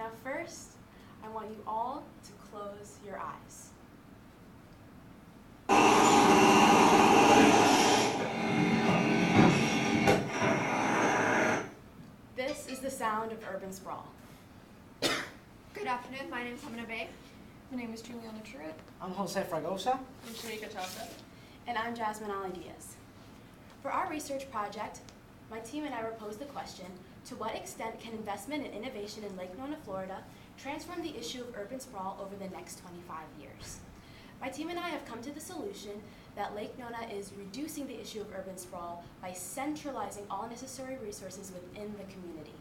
Now first, I want you all to close your eyes. This is the sound of urban sprawl. Good afternoon, my name is Hamina Bay. My name is Juliana Truitt. I'm Jose Fragosa. I'm Sharika Chawda. And I'm Jasmine Ali Diaz. For our research project, my team and I were posed the question, to what extent can investment and innovation in Lake Nona, Florida, transform the issue of urban sprawl over the next 25 years? My team and I have come to the solution that Lake Nona is reducing the issue of urban sprawl by centralizing all necessary resources within the community.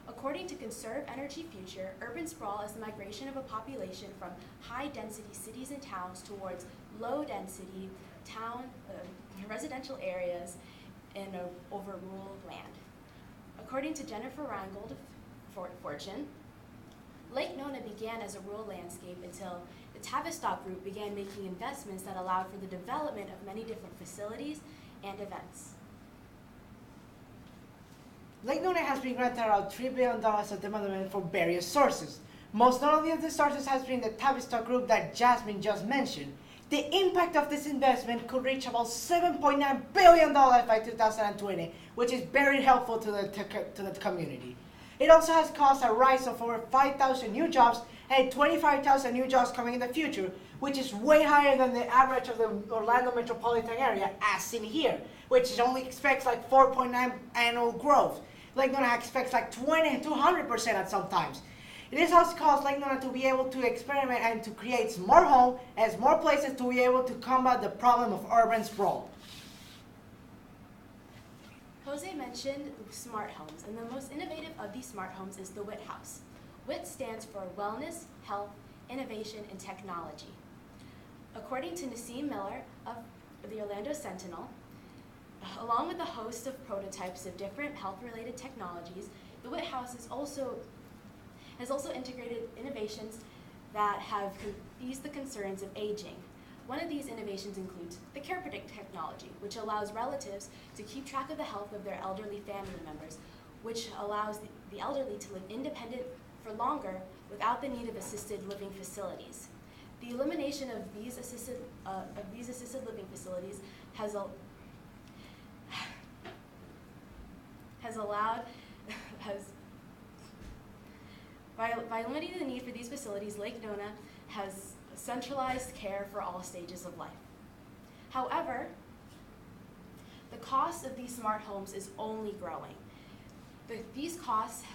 According to Conserve Energy Future, urban sprawl is the migration of a population from high-density cities and towns towards low-density residential areas over rural land. According to Jennifer Reingold of Fortune, Lake Nona began as a rural landscape until the Tavistock Group began making investments that allowed for the development of many different facilities and events. Lake Nona has been granted around $3 billion of development from various sources. Most notably of these sources has been the Tavistock Group that Jasmine just mentioned. The impact of this investment could reach about $7.9 billion by 2020, which is very helpful to the community. It also has caused a rise of over 5,000 new jobs and 25,000 new jobs coming in the future, which is way higher than the average of the Orlando metropolitan area, as seen here, which only expects like 4.9 annual growth. Lake Nona expects like 20 to 100% at some times. This has caused Lake Nona to be able to experiment and to create more homes and more places to be able to combat the problem of urban sprawl. Jose mentioned smart homes, and the most innovative of these smart homes is the WIT House. WIT stands for Wellness, Health, Innovation, and Technology. According to Nassim Miller of the Orlando Sentinel, along with a host of prototypes of different health-related technologies, the WIT House has also integrated innovations that have eased the concerns of aging. One of these innovations includes the Care Predict technology, which allows relatives to keep track of the health of their elderly family members, which allows the elderly to live independent for longer without the need of assisted living facilities. The elimination of these assisted living facilities by eliminating the need for these facilities, Lake Nona has centralized care for all stages of life. However, the cost of these smart homes is only growing. These costs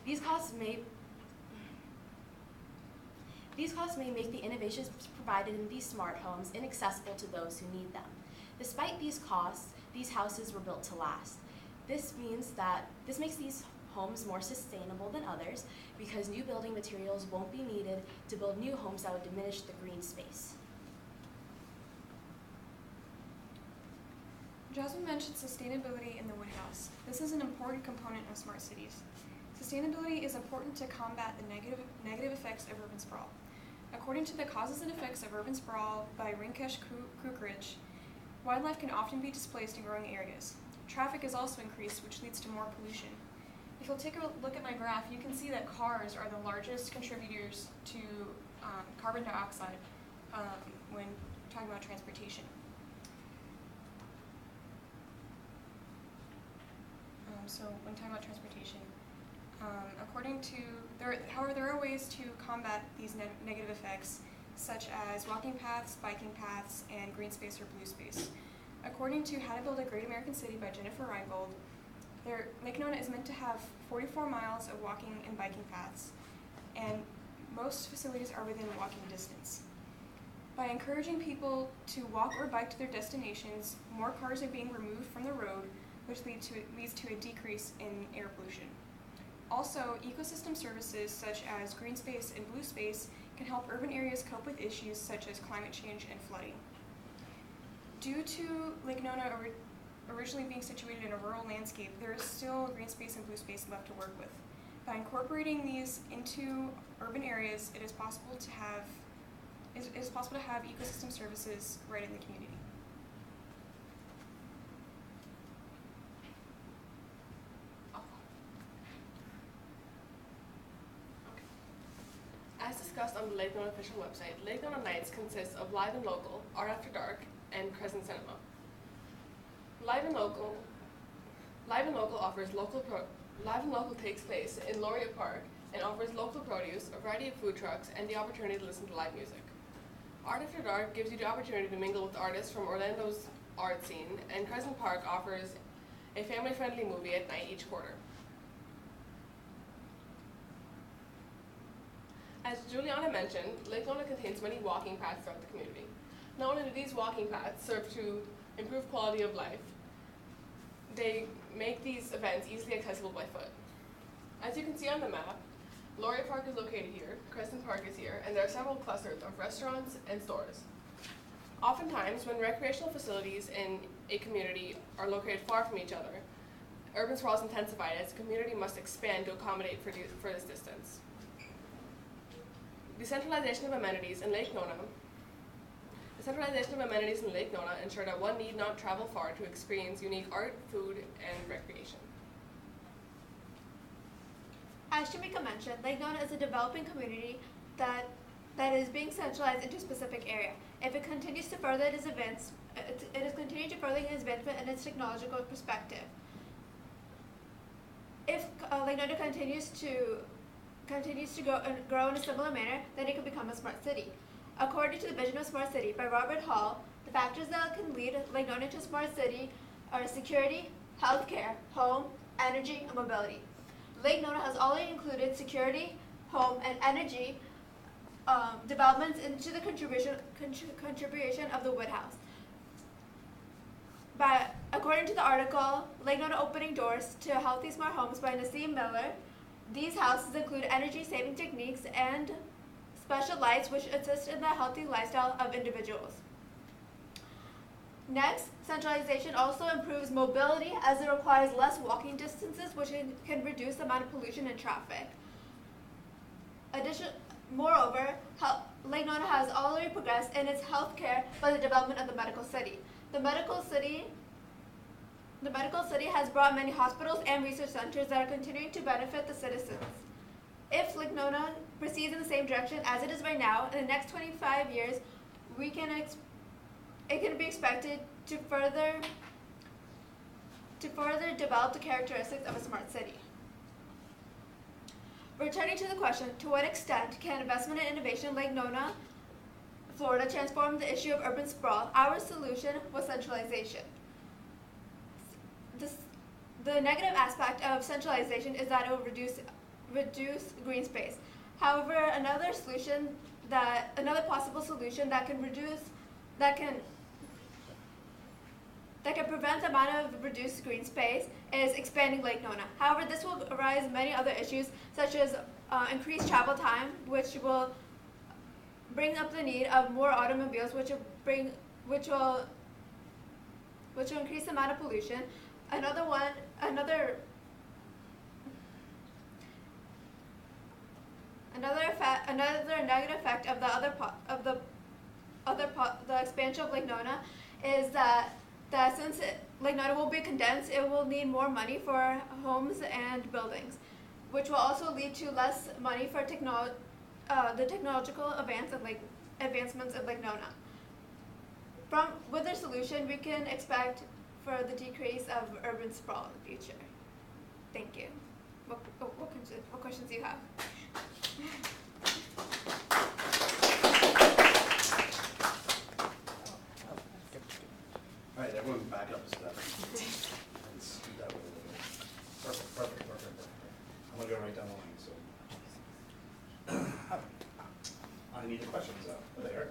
may make the innovations provided in these smart homes inaccessible to those who need them. Despite these costs, these houses were built to last. This makes these homes more sustainable than others because new building materials won't be needed to build new homes that would diminish the green space. Jasmine mentioned sustainability in the WIT House. This is an important component of smart cities. Sustainability is important to combat the negative effects of urban sprawl. According to the Causes and Effects of Urban Sprawl by Rinkesh Kukridge, wildlife can often be displaced in growing areas. Traffic is also increased, which leads to more pollution. If you'll take a look at my graph, you can see that cars are the largest contributors to carbon dioxide when talking about transportation. However, there are ways to combat these negative effects, such as walking paths, biking paths, and green space or blue space. According to How to Build a Great American City by Jennifer Reingold, Lake Nona is meant to have 44 miles of walking and biking paths, and most facilities are within walking distance. By encouraging people to walk or bike to their destinations, more cars are being removed from the road, which leads to a decrease in air pollution. Also, ecosystem services such as green space and blue space can help urban areas cope with issues such as climate change and flooding. Due to Lake Nona originally being situated in a rural landscape, there is still green space and blue space left to work with. By incorporating these into urban areas, it is possible to have ecosystem services right in the community. As discussed on the Lake Nona official website, Lake Nona Nights consists of Live and Local, Art After Dark, and Crescent Cinema. Live and Local takes place in Laureate Park and offers local produce, a variety of food trucks, and the opportunity to listen to live music. Art After Dark gives you the opportunity to mingle with artists from Orlando's art scene, and Crescent Park offers a family-friendly movie at night each quarter. As Juliana mentioned, Lake Nona contains many walking paths throughout the community. Not only do these walking paths serve to improve quality of life, they make these events easily accessible by foot. As you can see on the map, Laureate Park is located here, Crescent Park is here, and there are several clusters of restaurants and stores. Oftentimes, when recreational facilities in a community are located far from each other, urban sprawl is intensified as the community must expand to accommodate for this distance. Decentralization of amenities in Lake Nona ensure that one need not travel far to experience unique art, food, and recreation. As Shamika mentioned, Lake Nona is a developing community that is being centralized into a specific area. If it continues to further its events, it is continuing to further its advancement in its technological perspective. If Lake Nona continues to grow in a similar manner, then it could become a smart city. According to the Vision of Smart City by Robert Hall, the factors that can lead Lake Nona to a smart city are security, healthcare, home, energy, and mobility. Lake Nona has already included security, home, and energy developments into the contribution of the Wood House. According to the article, Lake Nona Opening Doors to Healthy Smart Homes by Nassim Miller, these houses include energy-saving techniques and special lights which assist in the healthy lifestyle of individuals. Next, centralization also improves mobility as it requires less walking distances, which can reduce the amount of pollution and traffic. Moreover, Lake Nona has already progressed in its healthcare by the development of the medical city. The medical city has brought many hospitals and research centers that are continuing to benefit the citizens. If Lake Nona proceeds in the same direction as it is right now, in the next 25 years, it can be expected to further develop the characteristics of a smart city. Returning to the question, to what extent can investment and innovation in Lake Nona, Florida, transform the issue of urban sprawl? Our solution was centralization. The negative aspect of centralization is that it will reduce green space. However, another possible solution that can prevent the amount of reduced green space is expanding Lake Nona. However, this will arise many other issues, such as increased travel time, which will bring up the need of more automobiles, which will increase the amount of pollution. Another negative effect of the expansion of Lake Nona is that since Lake Nona will be condensed, it will need more money for homes and buildings, which will also lead to less money for the technological advancements of Lake Nona. With their solution, we can expect for the decrease of urban sprawl in the future. Thank you. What questions do you have? All right, everyone back up a step. Let's do that with a little bit. Perfect. I'm gonna go right down the line, so. I need the questions there.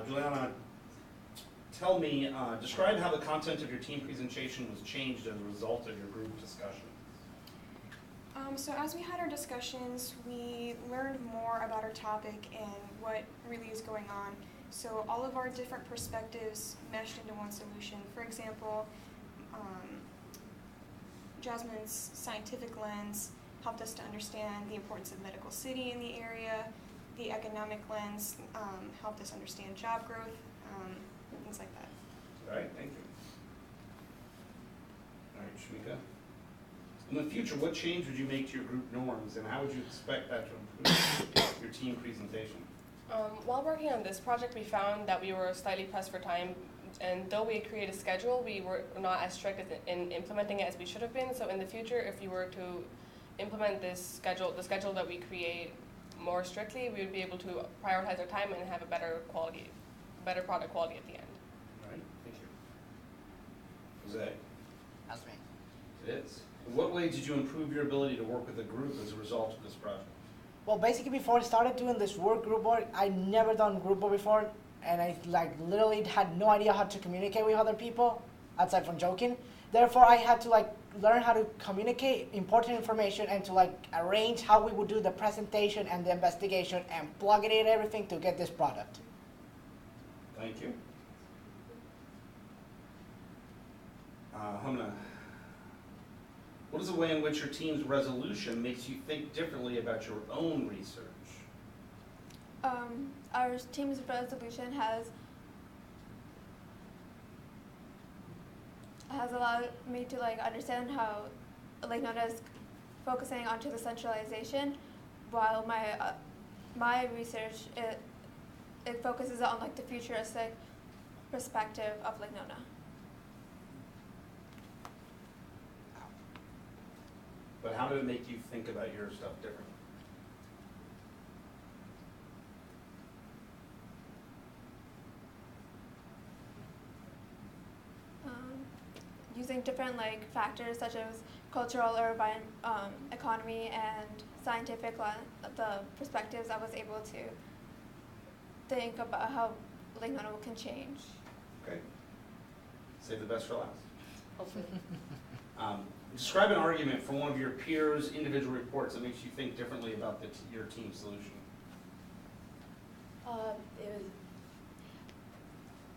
Juliana, tell me, describe how the content of your team presentation was changed as a result of your group discussion. So as we had our discussions, we learned more about our topic and what really is going on. So all of our different perspectives meshed into one solution. For example, Jasmine's scientific lens helped us to understand the importance of medical city in the area. The economic lens helped us understand job growth, things like that. All right, thank you. All right, Shamika. In the future, what change would you make to your group norms, and how would you expect that to improve your team presentation? While working on this project, we found that we were slightly pressed for time, and though we created a schedule, we were not as strict in implementing it as we should have been. So in the future, if you were to implement this schedule, the schedule that we create more strictly, we would be able to prioritize our time and have a better product quality at the end. All right, thank you. Jose? That's me. It is. In what way did you improve your ability to work with a group as a result of this project? Well, basically before I started doing this group work, I never done group work before, and I literally had no idea how to communicate with other people, aside from joking. Therefore, I had to learn how to communicate important information and to arrange how we would do the presentation and the investigation and plug it in everything to get this product. Thank you. Hamna, what is the way in which your team's resolution makes you think differently about your own research? Our team's resolution has allowed me to understand how Nona is focusing onto the centralization, while my research it focuses on the futuristic perspective of Nona. But how did it make you think about your stuff differently? Using different factors such as cultural, urban, economy, and scientific the perspectives, I was able to think about how Nona can change. Okay. Save the best for last. Hopefully. Describe an argument from one of your peers' individual reports that makes you think differently about your team's solution. It was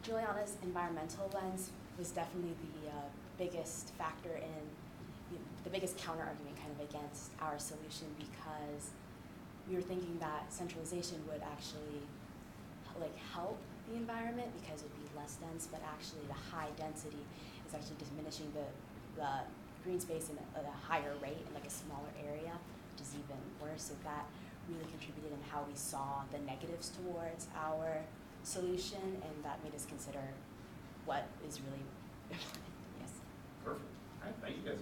Juliana's environmental lens was definitely the biggest factor in the biggest counter argument kind of against our solution, because we were thinking that centralization would actually help the environment because it would be less dense, but actually the high density is actually diminishing the green space at a higher rate in a smaller area, which is even worse. So that really contributed in how we saw the negatives towards our solution, and that made us consider what is really important. Yes. Perfect. All right, thank you guys.